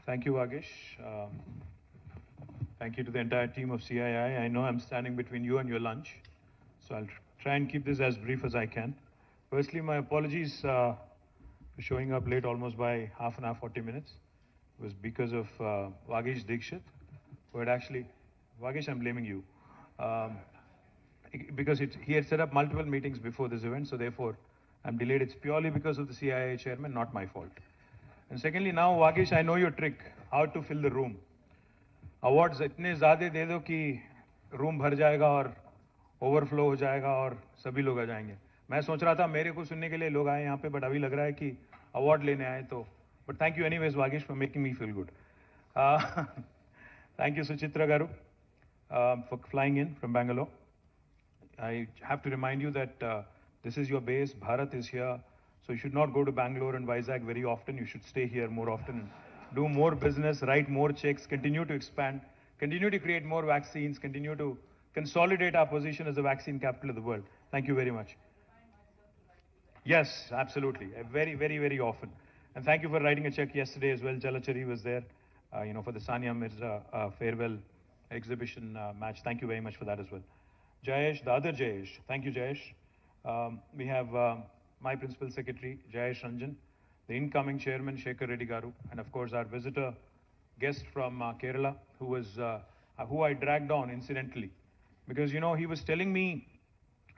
Thank you, Vagesh. Thank you to the entire team of CII. I know I'm standing between you and your lunch, so I'll try and keep this as brief as I can. Firstly, my apologies for showing up late almost by half an hour, 40 minutes. It was because of Vagesh Dikshit, who had actually, Vagesh, I'm blaming you. Because he had set up multiple meetings before this event, so therefore I'm delayed. It's purely because of the CII chairman, not my fault. And secondly, now Vagesh, I know your trick, how to fill the room. Awards इतने ज़्यादा दे दो कि room भर जाएगा और overflow हो जाएगा और सभी लोग आ जाएंगे. मैं सोच रहा था मेरे को सुनने के लिए लोग आए यहाँ पे, but अभी लग रहा है कि award लेने आए तो. But thank you anyways, Vagesh, for making me feel good. Thank you, Suchitra Garu, for flying in from Bangalore. I have to remind you that this is your base. Bharat is here. So you should not go to Bangalore and Vizag very often. You should stay here more often, do more business, write more checks, continue to expand, continue to create more vaccines, continue to consolidate our position as the vaccine capital of the world. Thank you very much. Yes, absolutely. Very, very, very often. And thank you for writing a check yesterday as well. Jalachari was there, for the Sania Mirza farewell exhibition match. Thank you very much for that as well. Jayesh, the other Jayesh. Thank you, Jayesh. We have my Principal Secretary, Jayesh Ranjan, the incoming Chairman, Shekhar Reddy Garu, and of course our visitor guest from Kerala, who I dragged on incidentally. Because, he was telling me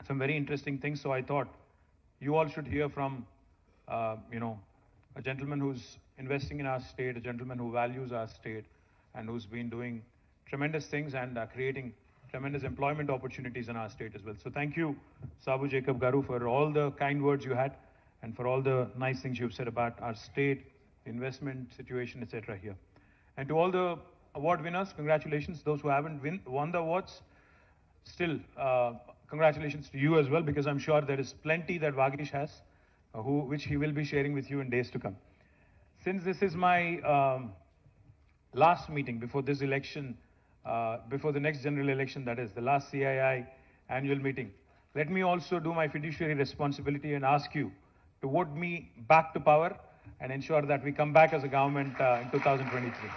some very interesting things, so I thought you all should hear from, a gentleman who's investing in our state, a gentleman who values our state, and who's been doing tremendous things and creating tremendous employment opportunities in our state as well. So thank you, Sabu Jacob Garu, for all the kind words you had and for all the nice things you've said about our state, investment situation, etc. here. And to all the award winners, congratulations. Those who haven't won the awards, still congratulations to you as well, because I'm sure there is plenty that Vagesh has, which he will be sharing with you in days to come. Since this is my last meeting before this election, before the next general election, that is the last CII annual meeting, let me also do my fiduciary responsibility and ask you to vote me back to power and ensure that we come back as a government in 2023.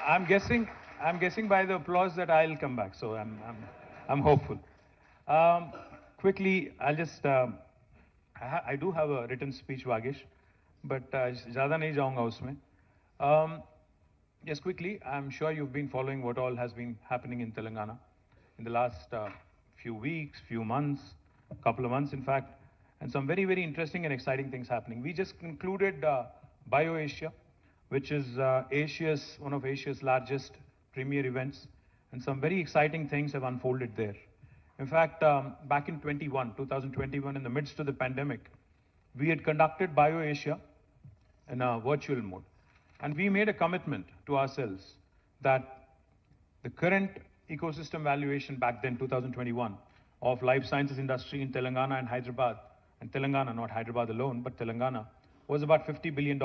I'm guessing by the applause that I'll come back, so I'm hopeful. Quickly, I'll just I do have a written speech, Vagesh, but ज़्यादा नहीं जाऊँगा उसमें. Just quickly, I'm sure you've been following what all has been happening in Telangana in the last few weeks, few months, couple of months in fact, and some very, very interesting and exciting things happening. We just concluded BioAsia, which is one of Asia's largest premier events, and some very exciting things have unfolded there. In fact, back in 2021, in the midst of the pandemic, we had conducted BioAsia in a virtual mode. And we made a commitment to ourselves that the current ecosystem valuation back then, 2021, of life sciences industry in Telangana and Hyderabad, and Telangana, not Hyderabad alone, but Telangana, was about $50 billion,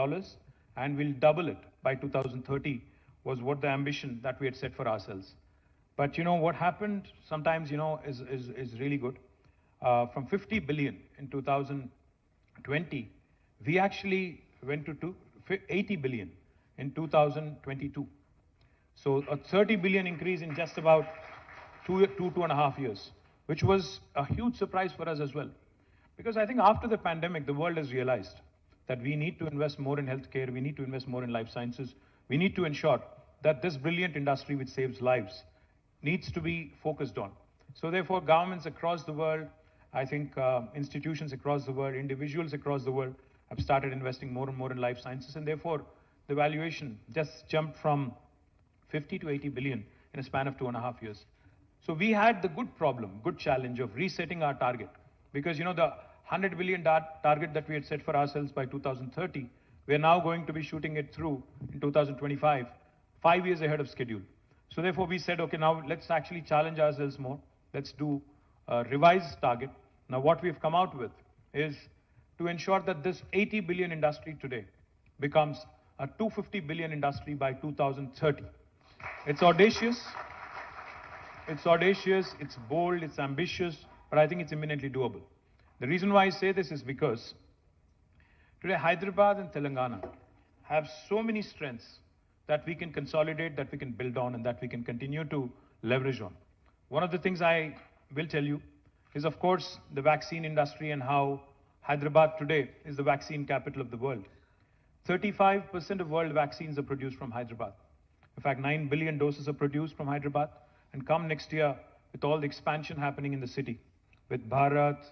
and we'll double it by 2030, was what the ambition that we had set for ourselves. But what happened sometimes, is really good. From 50 billion in 2020, we actually went to 80 billion in 2022. So a 30 billion increase in just about two and a half years, which was a huge surprise for us as well. Because I think after the pandemic, the world has realized that we need to invest more in healthcare, we need to invest more in life sciences, we need to ensure that this brilliant industry which saves lives needs to be focused on. So therefore, governments across the world, I think institutions across the world, individuals across the world have started investing more and more in life sciences, and therefore the valuation just jumped from 50 to 80 billion in a span of 2.5 years. So we had the good challenge of resetting our target, because the 100 billion target that we had set for ourselves by 2030, we are now going to be shooting it through in 2025, 5 years ahead of schedule. So therefore we said, okay, now let's actually challenge ourselves more. Let's do a revised target. Now what we've come out with is to ensure that this 80 billion industry today becomes a 250 billion industry by 2030. It's audacious, it's bold, it's ambitious, but I think it's imminently doable. The reason why I say this is because today Hyderabad and Telangana have so many strengths that we can consolidate, that we can build on, and that we can continue to leverage on. One of the things I will tell you is, of course, the vaccine industry and how Hyderabad today is the vaccine capital of the world. 35% of world vaccines are produced from Hyderabad. In fact, 9 billion doses are produced from Hyderabad. And come next year, with all the expansion happening in the city, with Bharat,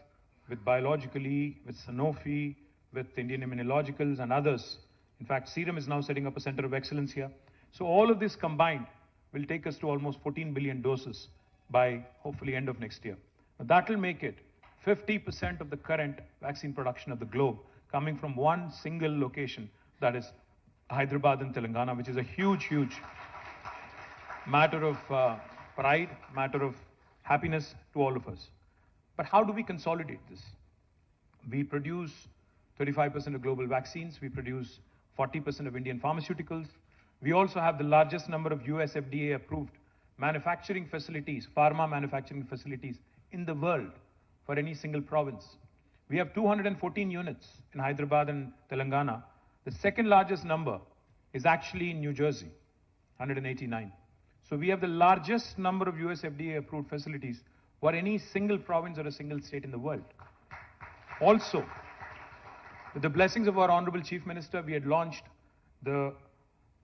with Biologically, with Sanofi, with Indian Immunologicals and others. In fact, Serum is now setting up a center of excellence here. So all of this combined will take us to almost 14 billion doses by hopefully end of next year. Now, that will make it 50% of the current vaccine production of the globe coming from one single location, that is Hyderabad and Telangana, which is a huge, huge matter of pride, matter of happiness to all of us. But how do we consolidate this? We produce 35% of global vaccines. We produce 40% of Indian pharmaceuticals. We also have the largest number of US FDA approved manufacturing facilities, pharma manufacturing facilities in the world for any single province. We have 214 units in Hyderabad and Telangana. The second largest number is actually in New Jersey, 189. So we have the largest number of US FDA approved facilities for any single province or a single state in the world. Also, with the blessings of our Honorable Chief Minister, we had launched the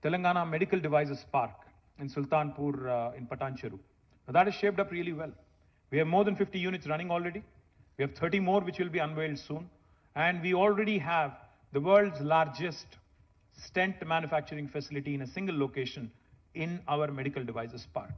Telangana Medical Devices Park in Sultanpur in Patancheru. Now that is shaped up really well. We have more than 50 units running already. We have 30 more which will be unveiled soon. And we already have the world's largest stent manufacturing facility in a single location in our medical devices park.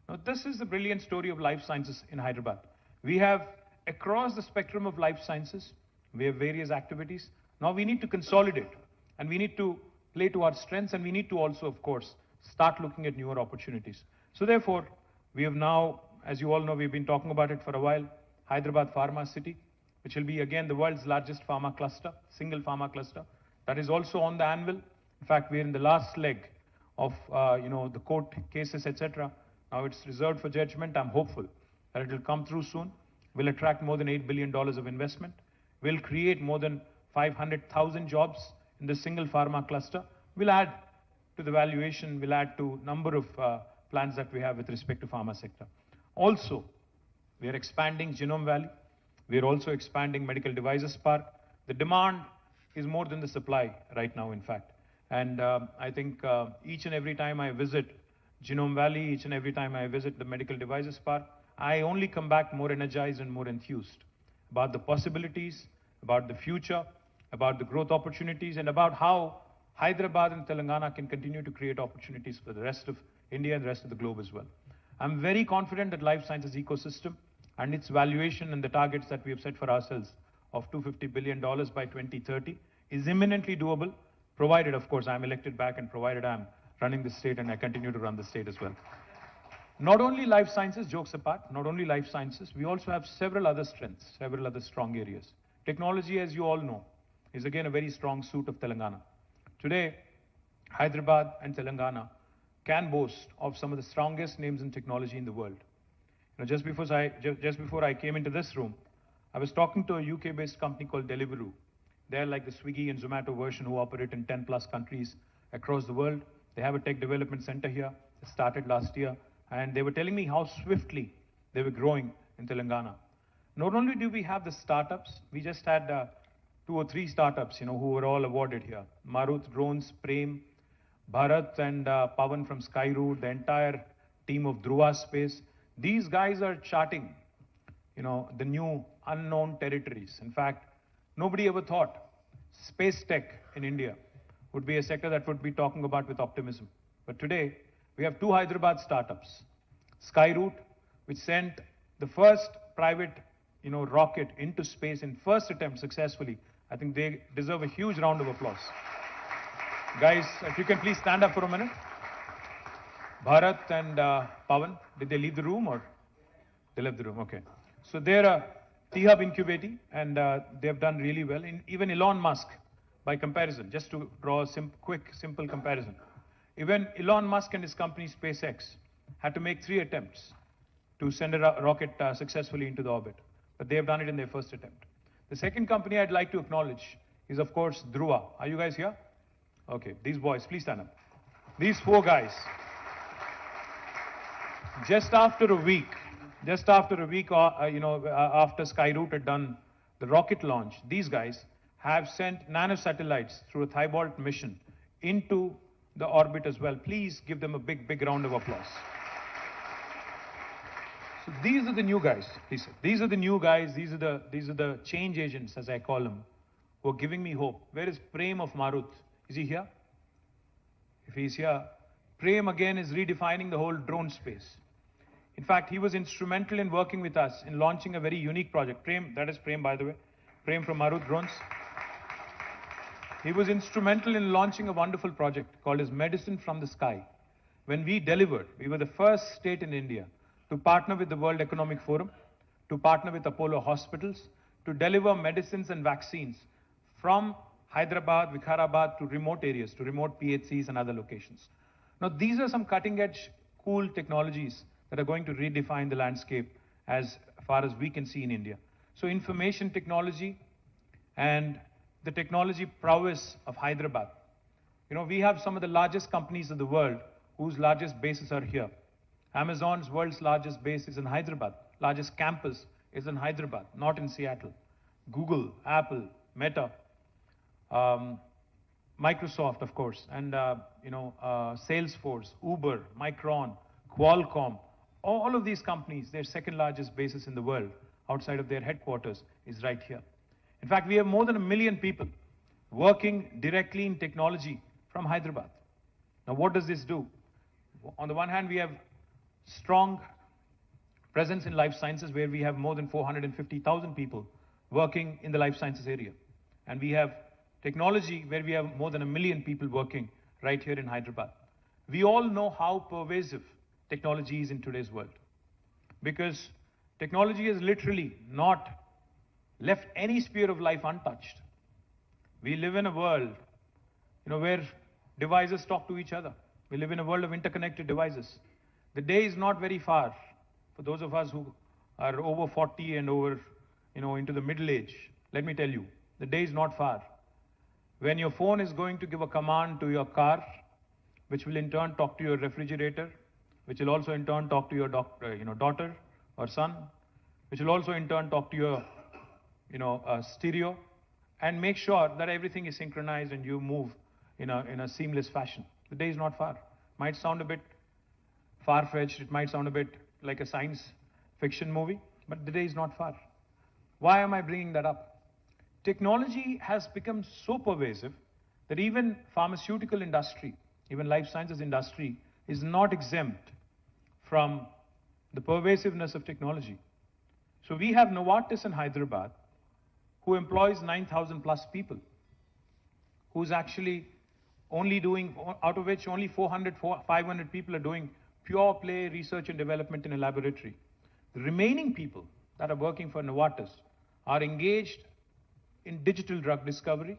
Now this is the brilliant story of life sciences in Hyderabad. We have, across the spectrum of life sciences, we have various activities. Now we need to consolidate and we need to play to our strengths, and we need to also, of course, start looking at newer opportunities. So therefore, we have now, as you all know, we've been talking about it for a while, Hyderabad Pharma City, which will be again the world's largest pharma cluster, single pharma cluster. That is also on the anvil. In fact, we're in the last leg of the court cases, etc. Now it's reserved for judgment. I'm hopeful that it will come through soon. We'll attract more than $8 billion of investment. We'll create more than 500,000 jobs in the single pharma cluster. We'll add to the valuation, we'll add to number of plans that we have with respect to pharma sector. Also, we are expanding Genome Valley. We are also expanding Medical Devices Park. The demand is more than the supply right now, in fact. And I think each and every time I visit Genome Valley, each and every time I visit the Medical Devices Park, I only come back more energized and more enthused about the possibilities, about the future, about the growth opportunities, and about how Hyderabad and Telangana can continue to create opportunities for the rest of India and the rest of the globe as well. I'm very confident that life sciences ecosystem and its valuation and the targets that we have set for ourselves of $250 billion by 2030 is imminently doable, provided, of course, I'm elected back and provided I'm running the state and I continue to run the state as well. Not only life sciences, jokes apart, not only life sciences, we also have several other strengths, several other strong areas. Technology, as you all know, is again a very strong suit of Telangana. Today, Hyderabad and Telangana can boast of some of the strongest names in technology in the world. Just before I came into this room, I was talking to a UK-based company called Deliveroo. They're like the Swiggy and Zomato version who operate in 10 plus countries across the world. They have a tech development center here. It started last year. And they were telling me how swiftly they were growing in Telangana. Not only do we have the startups, we just had 2 or 3 startups, who were all awarded here. Maruth Drones, Prem, Bharat and Pawan from Skyroot, the entire team of Dhruva Space. These guys are charting, the new unknown territories. In fact, nobody ever thought space tech in India would be a sector that would be talking about with optimism. But today, we have 2 Hyderabad startups. Skyroot, which sent the first private, rocket into space in first attempt successfully. I think they deserve a huge round of applause. Guys, if you can please stand up for a minute. Bharat and Pawan, did they leave the room or? They left the room, okay. So they're a T-Hub incubating and they have done really well. Even Elon Musk, by comparison, just to draw a quick, simple comparison. Even Elon Musk and his company SpaceX had to make 3 attempts to send a rocket successfully into the orbit. But they have done it in their first attempt. The second company I'd like to acknowledge is, of course, Dhruva. Are you guys here? Okay, these boys, please stand up. These 4 guys, just after a week, after Skyroot had done the rocket launch, these guys have sent nanosatellites through a Thibault mission into the orbit as well. Please give them a big, big round of applause. So these are the new guys, he said. These are the new guys, these are the change agents, as I call them, who are giving me hope. Where is Prem of Marut? Is he here? If he's here, Prem again is redefining the whole drone space. In fact, he was instrumental in working with us in launching a very unique project. Prem, that is Prem, by the way. Prem from Marut Drones. He was instrumental in launching a wonderful project called as Medicine from the Sky. When we delivered, we were the first state in India to partner with the World Economic Forum, to partner with Apollo Hospitals, to deliver medicines and vaccines from Hyderabad, Vikharabad to remote areas, to remote PHCs and other locations. Now, these are some cutting-edge, cool technologies that are going to redefine the landscape as far as we can see in India. So information technology and the technology prowess of Hyderabad. You know, we have some of the largest companies in the world whose largest bases are here. Amazon's world's largest base is in Hyderabad. Largest campus is in Hyderabad, not in Seattle. Google, Apple, Meta, Microsoft, of course, and Salesforce, Uber, Micron, Qualcomm, all of these companies, their second largest bases in the world outside of their headquarters is right here. In fact, we have more than 1 million people working directly in technology from Hyderabad. Now, what does this do? On the one hand, we have strong presence in life sciences where we have more than 450,000 people working in the life sciences area. And we have technology where we have more than 1 million people working right here in Hyderabad. We all know how pervasive technology is in today's world, because technology has literally not left any sphere of life untouched. We live in a world, where devices talk to each other. We live in a world of interconnected devices. The day is not very far for those of us who are over 40 and over, into the middle age. Let me tell you, the day is not far when your phone is going to give a command to your car, which will in turn talk to your refrigerator, which will also in turn talk to your daughter or son, which will also in turn talk to your stereo, and make sure that everything is synchronized and you move in a seamless fashion. The day is not far. Might sound a bit far-fetched, it might sound a bit like a science fiction movie, but the day is not far. Why am I bringing that up? Technology has become so pervasive that even pharmaceutical industry, even life sciences industry is not exempt from the pervasiveness of technology. So we have Novartis in Hyderabad, who employs 9,000 plus people, who's actually only doing, out of which only 400, 500 people are doing pure play research and development in a laboratory. The remaining people that are working for Novartis are engaged in digital drug discovery,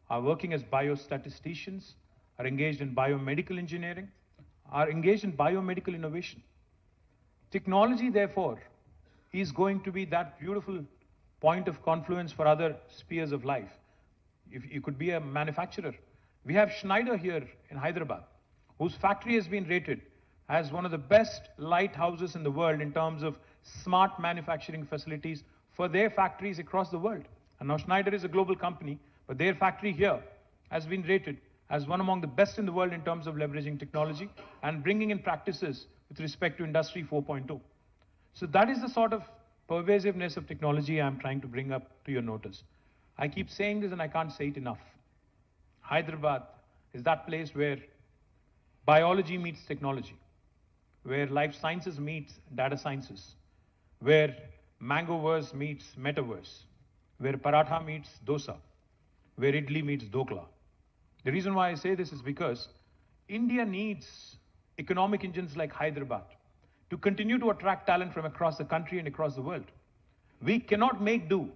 are working as biostatisticians, are engaged in biomedical engineering, are engaged in biomedical innovation. Technology, therefore, is going to be that beautiful point of confluence for other spheres of life. If you could be a manufacturer. We have Schneider here in Hyderabad, whose factory has been rated as one of the best lighthouses in the world in terms of smart manufacturing facilities for their factories across the world. And now Schneider is a global company, but their factory here has been rated as one among the best in the world in terms of leveraging technology and bringing in practices with respect to Industry 4.0. So that is the sort of pervasiveness of technology I'm trying to bring up to your notice. I keep saying this and I can't say it enough. Hyderabad is that place where biology meets technology, where life sciences meets data sciences, where Mangoverse meets Metaverse, where paratha meets dosa, where idli meets dokla. The reason why I say this is because India needs economic engines like Hyderabad to continue to attract talent from across the country and across the world. We cannot make do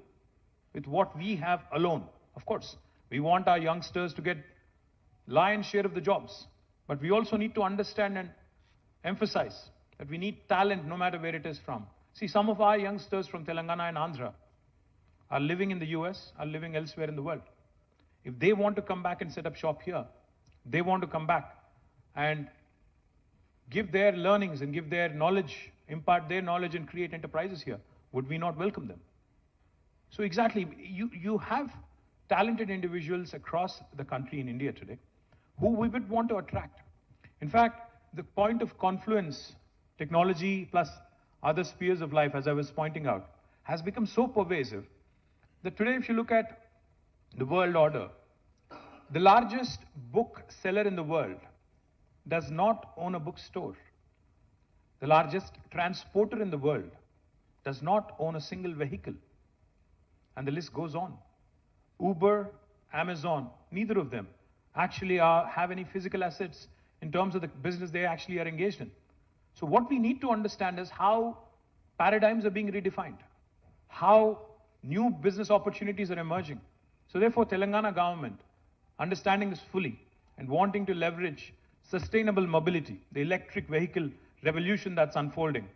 with what we have alone. Of course, we want our youngsters to get lion's share of the jobs, but we also need to understand and emphasize that we need talent no matter where it is from. See, some of our youngsters from Telangana and Andhra are living in the US, are living elsewhere in the world. If they want to come back and set up shop here, they want to come back and give their learnings and give their knowledge, impart their knowledge and create enterprises here, would we not welcome them? So exactly, you have talented individuals across the country in India today who we would want to attract. In fact, the point of confluence, technology plus other spheres of life, as I was pointing out, has become so pervasive that today if you look at the world order, the largest book seller in the world does not own a bookstore. The largest transporter in the world does not own a single vehicle. And the list goes on. Uber, Amazon, neither of them actually have any physical assets in terms of the business they actually are engaged in. So what we need to understand is how paradigms are being redefined, how new business opportunities are emerging. So therefore, Telangana government, understanding this fully and wanting to leverage sustainable mobility, the electric vehicle revolution that's unfolding,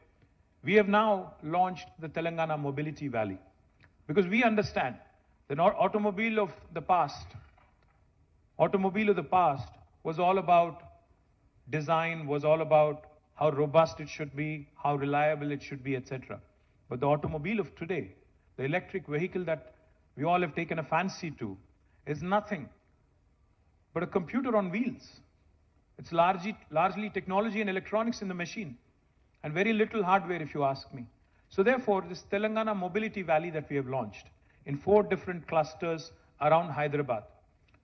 we have now launched the Telangana Mobility Valley. Because we understand the automobile of the past was all about design, was all about how robust it should be, how reliable it should be, etc. But the automobile of today, the electric vehicle that we all have taken a fancy to, is nothing but a computer on wheels. It's largely technology and electronics in the machine, and very little hardware if you ask me. So therefore, this Telangana Mobility Valley that we have launched in 4 different clusters around Hyderabad.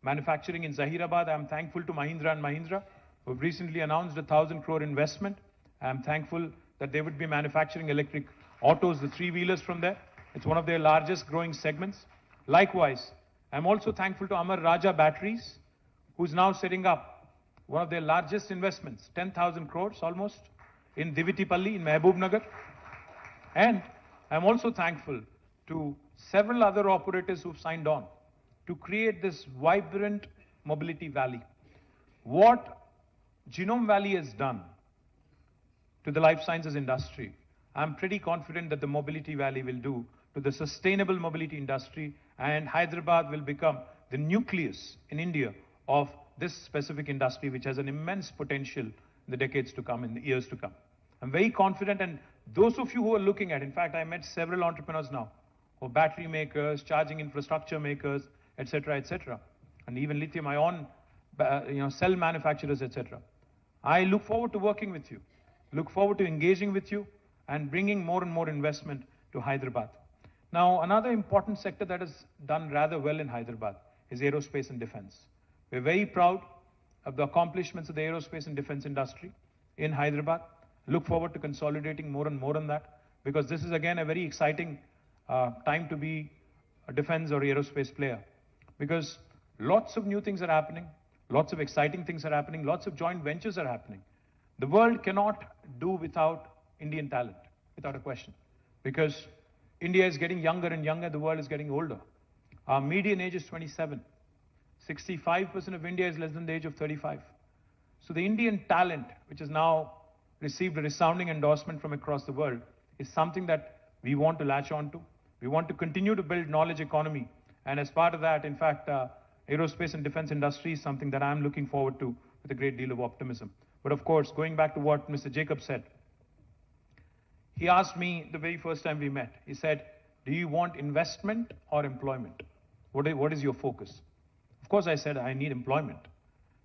Manufacturing in Zahirabad, I'm thankful to Mahindra & Mahindra, who've recently announced a 1,000 crore investment. I'm thankful that they would be manufacturing electric autos, the 3-wheelers from there. It's one of their largest growing segments. Likewise, I'm also thankful to Amar Raja Batteries, who's now setting up one of their largest investments, 10,000 crores almost, in Divitipalli, in Mehboob Nagar. And I'm also thankful to several other operators who've signed on to create this vibrant mobility valley. What Genome Valley has done to the life sciences industry, I'm pretty confident that the Mobility Valley will do to the sustainable mobility industry, and Hyderabad will become the nucleus in India of this specific industry, which has an immense potential in the decades to come, in the years to come. I'm very confident, and those of you who are looking at, in fact, I met several entrepreneurs now, who are battery makers, charging infrastructure makers, etc., and even lithium-ion cell manufacturers, etc. I look forward to working with you, look forward to engaging with you, and bringing more and more investment to Hyderabad. Now, another important sector that has done rather well in Hyderabad is aerospace and defense. We're very proud of the accomplishments of the aerospace and defense industry in Hyderabad. Look forward to consolidating more and more on that, because this is again a very exciting time to be a defense or aerospace player, because lots of new things are happening, lots of exciting things are happening, lots of joint ventures are happening. The world cannot do without Indian talent, without a question, because India is getting younger and younger, the world is getting older. Our median age is 27. 65% of India is less than the age of 35. So the Indian talent, which has now received a resounding endorsement from across the world, is something that we want to latch on to. We want to continue to build knowledge economy. And as part of that, in fact, aerospace and defense industry is something that I'm looking forward to with a great deal of optimism. But of course, going back to what Mr. Jacob said, he asked me the very first time we met, he said, do you want investment or employment? What is your focus? Of course, I said, I need employment.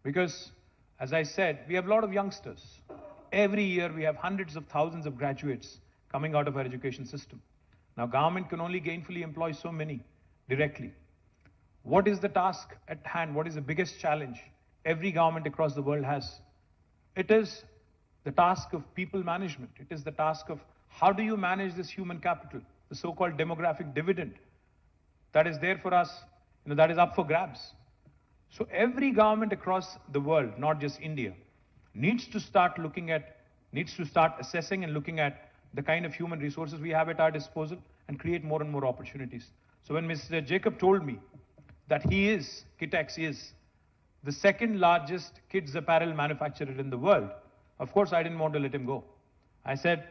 Because, as I said, we have a lot of youngsters. Every year, we have hundreds of thousands of graduates coming out of our education system. Now, government can only gainfully employ so many directly. What is the task at hand? What is the biggest challenge every government across the world has? It is the task of people management. It is the task of how do you manage this human capital, the so-called demographic dividend that is there for us, that is up for grabs. So every government across the world, not just India, needs to start assessing and looking at the kind of human resources we have at our disposal and create more and more opportunities. So when Mr. Jacob told me that Kitex is the second largest kids apparel manufacturer in the world, of course I didn't want to let him go. I said,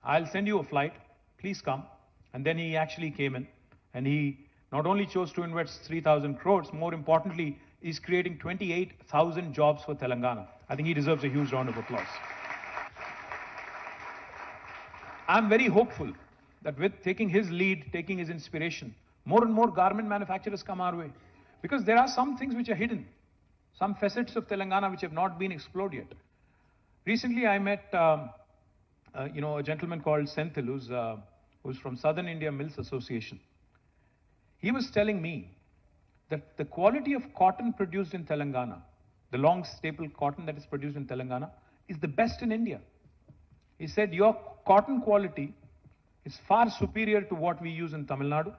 I'll send you a flight, please come. And then he actually came in, and he not only chose to invest 3,000 crores, more importantly, is creating 28,000 jobs for Telangana. I think he deserves a huge round of applause. I'm very hopeful that with taking his lead, taking his inspiration, more and more garment manufacturers come our way. Because there are some things which are hidden, some facets of Telangana which have not been explored yet. Recently, I met a gentleman called Senthil, who's from Southern India Mills Association. He was telling me that the quality of cotton produced in Telangana, the long staple cotton that is produced in Telangana, is the best in India. He said, your cotton quality is far superior to what we use in Tamil Nadu,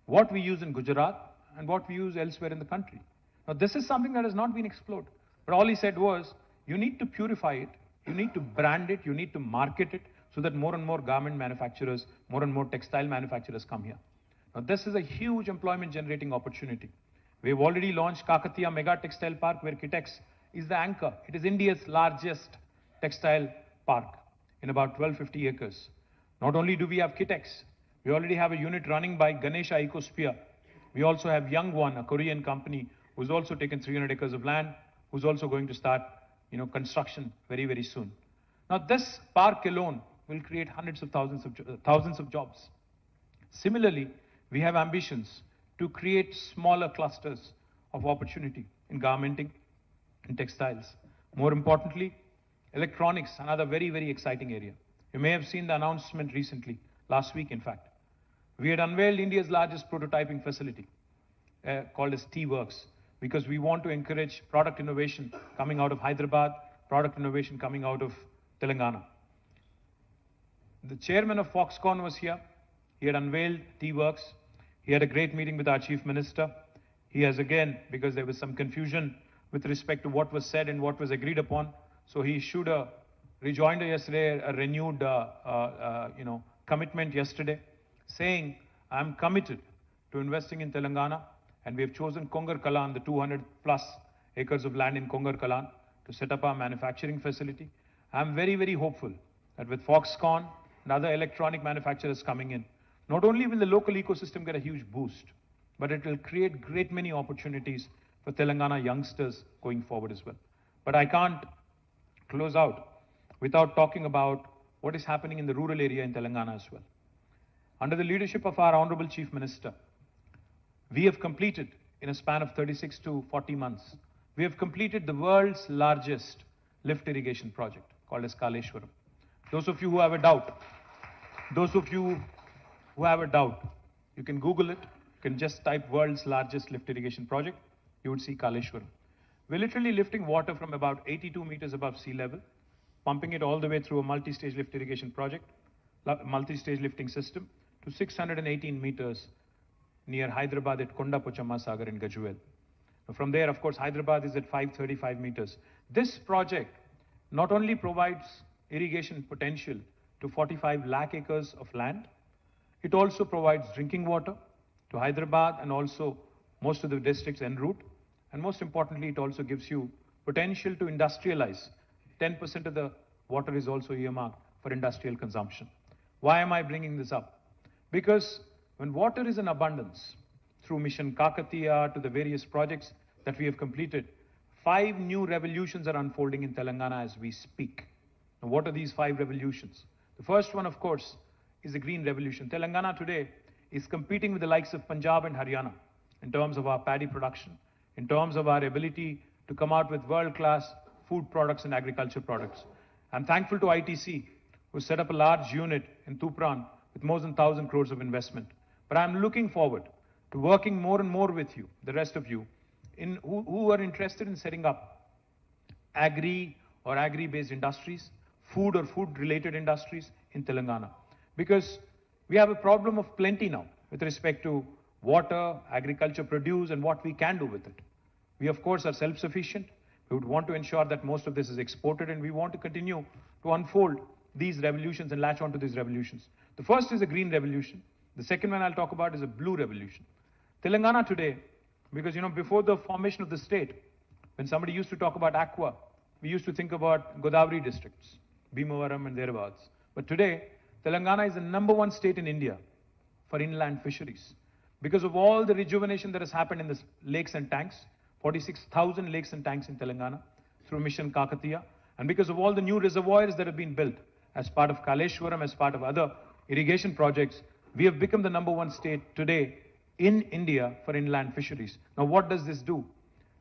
what we use in Gujarat, and what we use elsewhere in the country. Now, this is something that has not been explored. But all he said was, you need to purify it, you need to brand it, you need to market it, so that more and more garment manufacturers, more and more textile manufacturers come here. Now, this is a huge employment generating opportunity. We've already launched Kakatiya Mega Textile Park, where Kitex is the anchor. It is India's largest textile park in about 1250 acres. Not only do we have Kitex, we already have a unit running by Ganesha Ecosphere. We also have Youngwon, a Korean company, who's also taken 300 acres of land, who's also going to start, construction very, very soon. Now, this park alone will create hundreds of thousands of jobs. Similarly, we have ambitions to create smaller clusters of opportunity in garmenting and textiles. More importantly, electronics, another very, very exciting area. You may have seen the announcement recently, last week in fact. We had unveiled India's largest prototyping facility called as T-Works, because we want to encourage product innovation coming out of Hyderabad, product innovation coming out of Telangana. The chairman of Foxconn was here. He had unveiled T-Works. He had a great meeting with our chief minister. He has again, because there was some confusion with respect to what was said and what was agreed upon, so he issued a rejoinder yesterday, a renewed commitment yesterday, saying, I'm committed to investing in Telangana, and we have chosen Kongar Kalan, the 200 plus acres of land in Kongar Kalan, to set up our manufacturing facility. I'm very, very hopeful that with Foxconn and other electronic manufacturers coming in, not only will the local ecosystem get a huge boost, but it will create great many opportunities for Telangana youngsters going forward as well. But I can't close out without talking about what is happening in the rural area in Telangana as well. Under the leadership of our Honorable Chief Minister, we have completed, in a span of 36 to 40 months, we have completed the world's largest lift irrigation project called as Kaleshwaram. Those of you who have a doubt, you can Google it, you can just type world's largest lift irrigation project, you would see Kaleshwaram. We're literally lifting water from about 82 meters above sea level, pumping it all the way through a multi-stage lift irrigation project, multi-stage lifting system, to 618 meters near Hyderabad at Kondapochama Sagar in Gajuel. From there, of course, Hyderabad is at 535 meters. This project not only provides irrigation potential to 45 lakh acres of land, it also provides drinking water to Hyderabad and also most of the districts en route. And most importantly, it also gives you potential to industrialize. 10% of the water is also earmarked for industrial consumption. Why am I bringing this up? Because when water is in abundance, through Mission Kakatiya to the various projects that we have completed, 5 new revolutions are unfolding in Telangana as we speak. Now, what are these 5 revolutions? The first one, of course, is the green revolution. Telangana today is competing with the likes of Punjab and Haryana in terms of our paddy production, in terms of our ability to come out with world-class food products and agriculture products. I'm thankful to ITC, who set up a large unit in Tupran with more than 1,000 crores of investment. But I'm looking forward to working more and more with you, the rest of you, who are interested in setting up agri or agri-based industries, food or food-related industries in Telangana. Because we have a problem of plenty now with respect to water, agriculture produce, and what we can do with it. We, of course, are self-sufficient. We would want to ensure that most of this is exported, and we want to continue to unfold these revolutions and latch onto these revolutions. The first is a green revolution. The second one I'll talk about is a blue revolution. Telangana today, because before the formation of the state, when somebody used to talk about aqua, we used to think about Godavari districts, Bhimavaram and thereabouts. But today, Telangana is the #1 state in India for inland fisheries. Because of all the rejuvenation that has happened in the lakes and tanks, 46,000 lakes and tanks in Telangana through Mission Kakatiya. And because of all the new reservoirs that have been built as part of Kaleshwaram, as part of other irrigation projects, we have become the #1 state today in India for inland fisheries. Now, what does this do?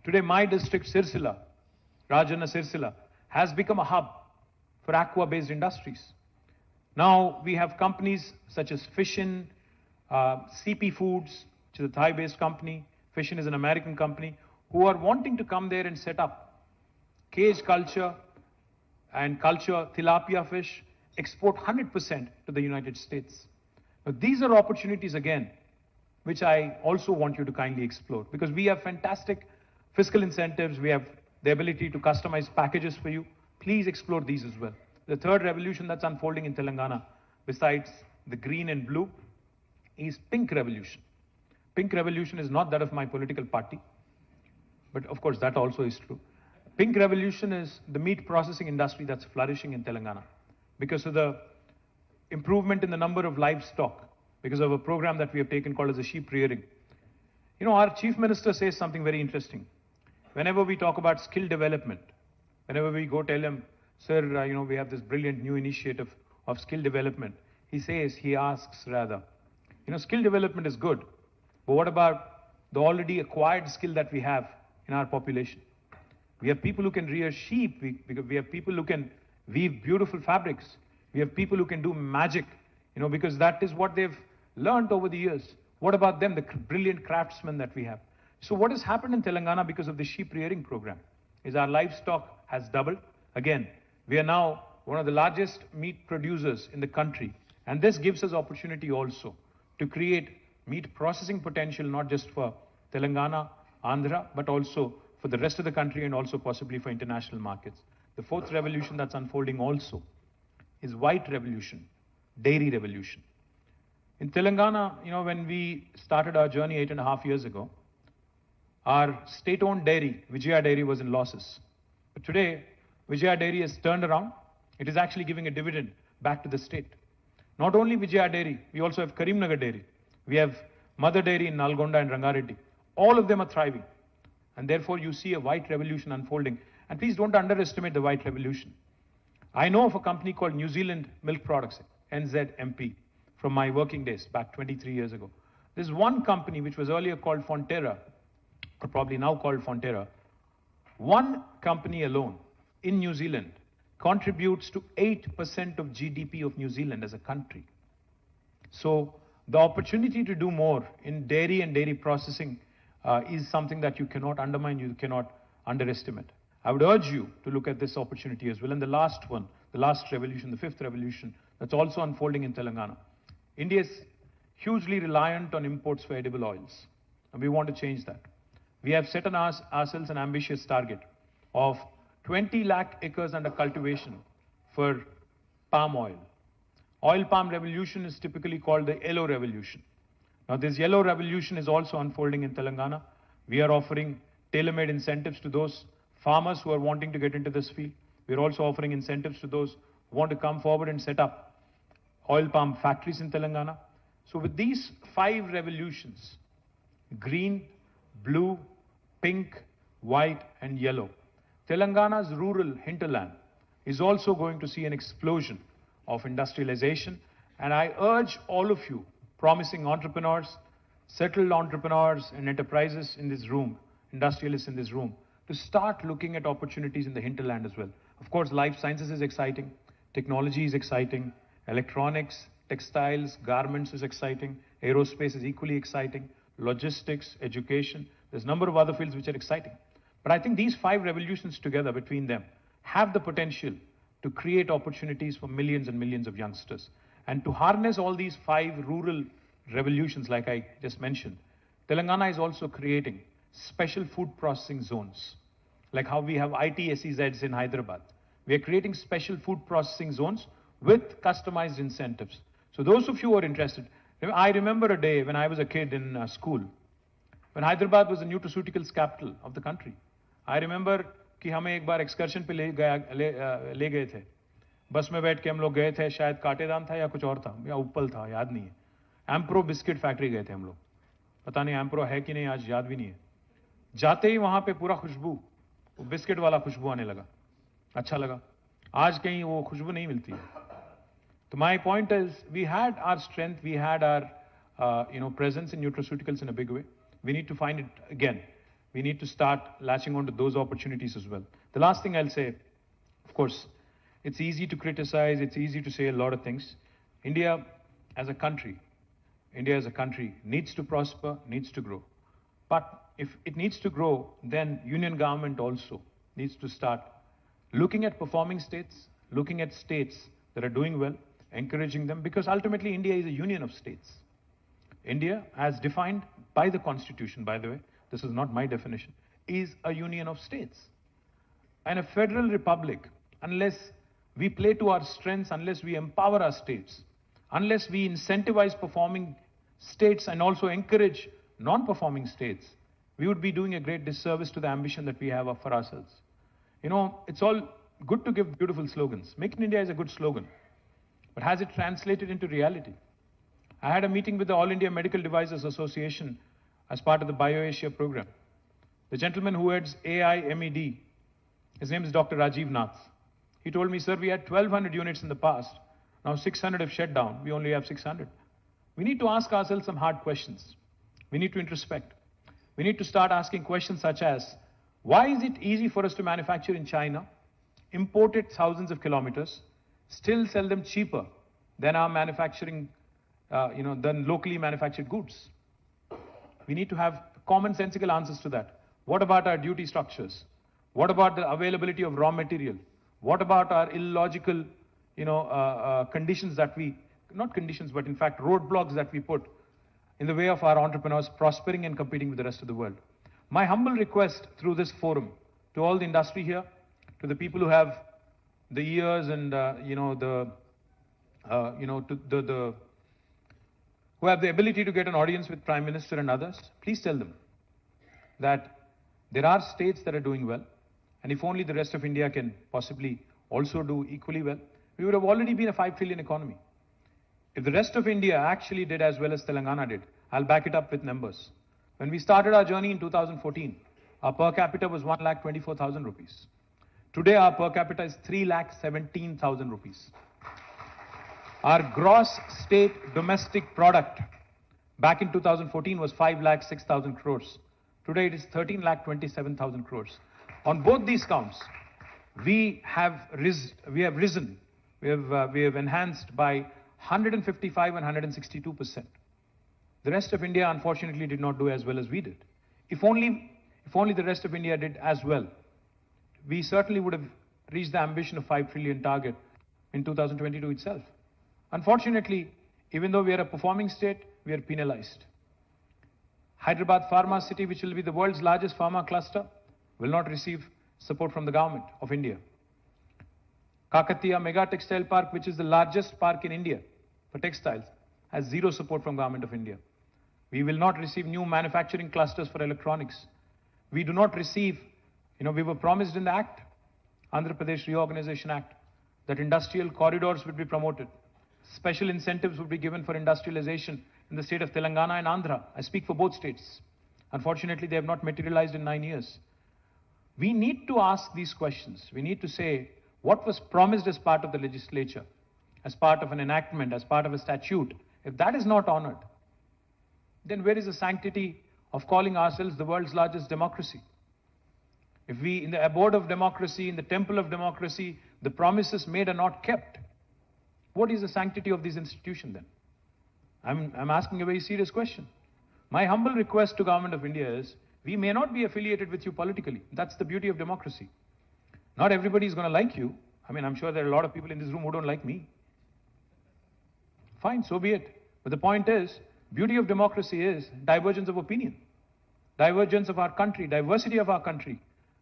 Today, my district, Sirsila, Rajanna Sirsila, has become a hub for aqua-based industries. Now, we have companies such as Fishin, CP Foods, which is a Thai-based company. Fishin is an American company, who are wanting to come there and set up cage culture and culture tilapia fish, export 100% to the United States. Now, these are opportunities, again, which I also want you to kindly explore, because we have fantastic fiscal incentives. We have the ability to customize packages for you. Please explore these as well. The third revolution that's unfolding in Telangana, besides the green and blue, is pink revolution. Pink revolution is not that of my political party, but of course that also is true. Pink revolution is the meat processing industry that's flourishing in Telangana because of the improvement in the number of livestock, because of a program that we have taken called as the sheep rearing. You know, our chief minister says something very interesting. Whenever we talk about skill development, whenever we go tell him, sir, we have this brilliant new initiative of skill development, he asks rather, skill development is good, but what about the already acquired skill that we have in our population? We have people who can rear sheep. We have people who can weave beautiful fabrics. We have people who can do magic, because that is what they've learned over the years. What about them, the brilliant craftsmen that we have? So what has happened in Telangana because of the sheep rearing program is our livestock has doubled. Again, we are now one of the largest meat producers in the country. And this gives us opportunity also to create meat processing potential, not just for Telangana, Andhra, but also for the rest of the country and also possibly for international markets. The fourth revolution that's unfolding also is white revolution, dairy revolution. In Telangana, when we started our journey 8.5 years ago, our state-owned dairy, Vijaya Dairy, was in losses. But today, Vijaya Dairy has turned around. It is actually giving a dividend back to the state. Not only Vijaya Dairy, we also have Karimnagar Dairy. We have Mother Dairy in Nalgonda and Rangareddy. All of them are thriving. And therefore, you see a white revolution unfolding. And please don't underestimate the white revolution. I know of a company called New Zealand Milk Products, NZMP, from my working days back 23 years ago. There's one company which was earlier called Fonterra, or probably now called Fonterra. One company alone in New Zealand contributes to 8% of GDP of New Zealand as a country. So the opportunity to do more in dairy and dairy processing is something that you cannot undermine, you cannot underestimate. I would urge you to look at this opportunity as well. And the last one, the last revolution, the fifth revolution, that's also unfolding in Telangana. India is hugely reliant on imports for edible oils, and we want to change that. We have set on ourselves an ambitious target of 20 lakh acres under cultivation for palm oil. Oil palm revolution is typically called the yellow revolution. Now, this yellow revolution is also unfolding in Telangana. We are offering tailor-made incentives to those farmers who are wanting to get into this field. We are also offering incentives to those who want to come forward and set up oil palm factories in Telangana. So with these 5 revolutions, green, blue, pink, white, and yellow, Telangana's rural hinterland is also going to see an explosion of industrialization. And I urge all of you, promising entrepreneurs, settled entrepreneurs and enterprises in this room, industrialists in this room, to start looking at opportunities in the hinterland as well. Of course, life sciences is exciting, technology is exciting, electronics, textiles, garments is exciting, aerospace is equally exciting, logistics, education, there's a number of other fields which are exciting. But I think these 5 revolutions together between them have the potential to create opportunities for millions and millions of youngsters. And to harness all these 5 rural revolutions, like I just mentioned, Telangana is also creating special food processing zones, like how we have ITSEZs in Hyderabad. We are creating special food processing zones with customized incentives. So those of you who are interested, I remember a day when I was a kid in school, when Hyderabad was the nutraceuticals capital of the country. I remember कि हमें एक बार excursion पे ले गए थे, बस में बैठ के हम लोग गए थे, शायद काटेदान था या कुछ और था या उपल था, याद नहीं है। एम्प्रो बिस्किट फैक्ट्री गए थे हम लोग, पता नहीं एम्प्रो है कि नहीं, आज याद भी नहीं है। जाते ही वहां पे पूरा खुशबू, वो बिस्किट वाला खुशबू आने लगा, अच्छा लगा। आज कहीं वो खुशबू नहीं मिलती है। तो my point is, we had our strength, we had our presence in nutraceuticals in a big way. We need to find it again. We need to start latching on to those opportunities as well. The last thing I'll say, of course, it's easy to criticize, it's easy to say a lot of things. India as a country needs to prosper, needs to grow. But if it needs to grow, then union government also needs to start looking at performing states, looking at states that are doing well, encouraging them, because ultimately India is a union of states. India, as defined by the Constitution, by the way, this is not my definition, is a union of states. And a federal republic, unless we play to our strengths, unless we empower our states, unless we incentivize performing states and also encourage non-performing states, we would be doing a great disservice to the ambition that we have for ourselves. You know, it's all good to give beautiful slogans. Make in India is a good slogan. But has it translated into reality? I had a meeting with the All India Medical Devices Association as part of the BioAsia program. The gentleman who heads AIMED, his name is Dr. Rajiv Nath. He told me, sir, we had 1,200 units in the past. Now 600 have shut down. We only have 600. We need to ask ourselves some hard questions. We need to introspect. We need to start asking questions such as, why is it easy for us to manufacture in China, import it thousands of kilometers, still sell them cheaper than our manufacturing, than locally manufactured goods? We need to have commonsensical answers to that. What about our duty structures? What about the availability of raw material? What about our illogical, conditions that we, not conditions, but in fact roadblocks that we put in the way of our entrepreneurs prospering and competing with the rest of the world? My humble request through this forum to all the industry here, to the people who have the ears and who have the ability to get an audience with Prime Minister and others, please tell them that there are states that are doing well, and if only the rest of India can possibly also do equally well, we would have already been a 5 trillion economy. If the rest of India actually did as well as Telangana did, I'll back it up with numbers. When we started our journey in 2014, our per capita was 1,24,000 rupees. Today, our per capita is 3,17,000 rupees. Our gross state domestic product back in 2014 was 5,06,000 crores. Today, it is 13,27,000 crores. On both these counts, we have risen. We have enhanced by 155 and 162%. The rest of India, unfortunately, did not do as well as we did. If only the rest of India did as well, we certainly would have reached the ambition of 5 trillion target in 2022 itself. Unfortunately, even though we are a performing state, we are penalized. Hyderabad Pharma City, which will be the world's largest pharma cluster, will not receive support from the government of India. Kakatiya Mega Textile Park, which is the largest park in India for textiles, has zero support from government of India. We will not receive new manufacturing clusters for electronics. We do not receive, we were promised in the Act, Andhra Pradesh Reorganization Act, that industrial corridors would be promoted. Special incentives would be given for industrialization in the state of Telangana and Andhra. I speak for both states. Unfortunately, they have not materialized in 9 years. We need to ask these questions. We need to say, what was promised as part of the legislature, as part of an enactment, as part of a statute? If that is not honored, then where is the sanctity of calling ourselves the world's largest democracy? If we, in the abode of democracy, in the temple of democracy, the promises made are not kept, what is the sanctity of this institution then? I'm asking a very serious question. My humble request to Government of India is, we may not be affiliated with you politically. That's the beauty of democracy. Not everybody is going to like you. I'm sure there are a lot of people in this room who don't like me. Fine, so be it. But the point is, beauty of democracy is divergence of opinion, divergence of our country, diversity of our country,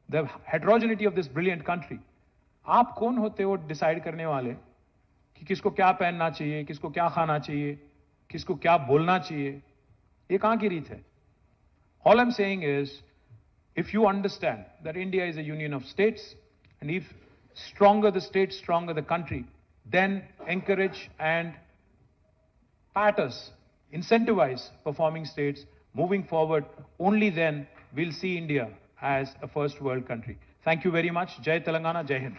the heterogeneity of this brilliant country. आप कौन होते हो decide करने वाले कि किसको क्या पहनना चाहिए, किसको क्या खाना चाहिए, किसको क्या बोलना चाहिए? ये कहां की रीत है? All I'm saying is, if you understand that India is a union of states, and if stronger the state, stronger the country, then encourage and pat us, incentivize performing states moving forward. Only then we'll see India as a first world country. Thank you very much. Jai Telangana, Jai Hind.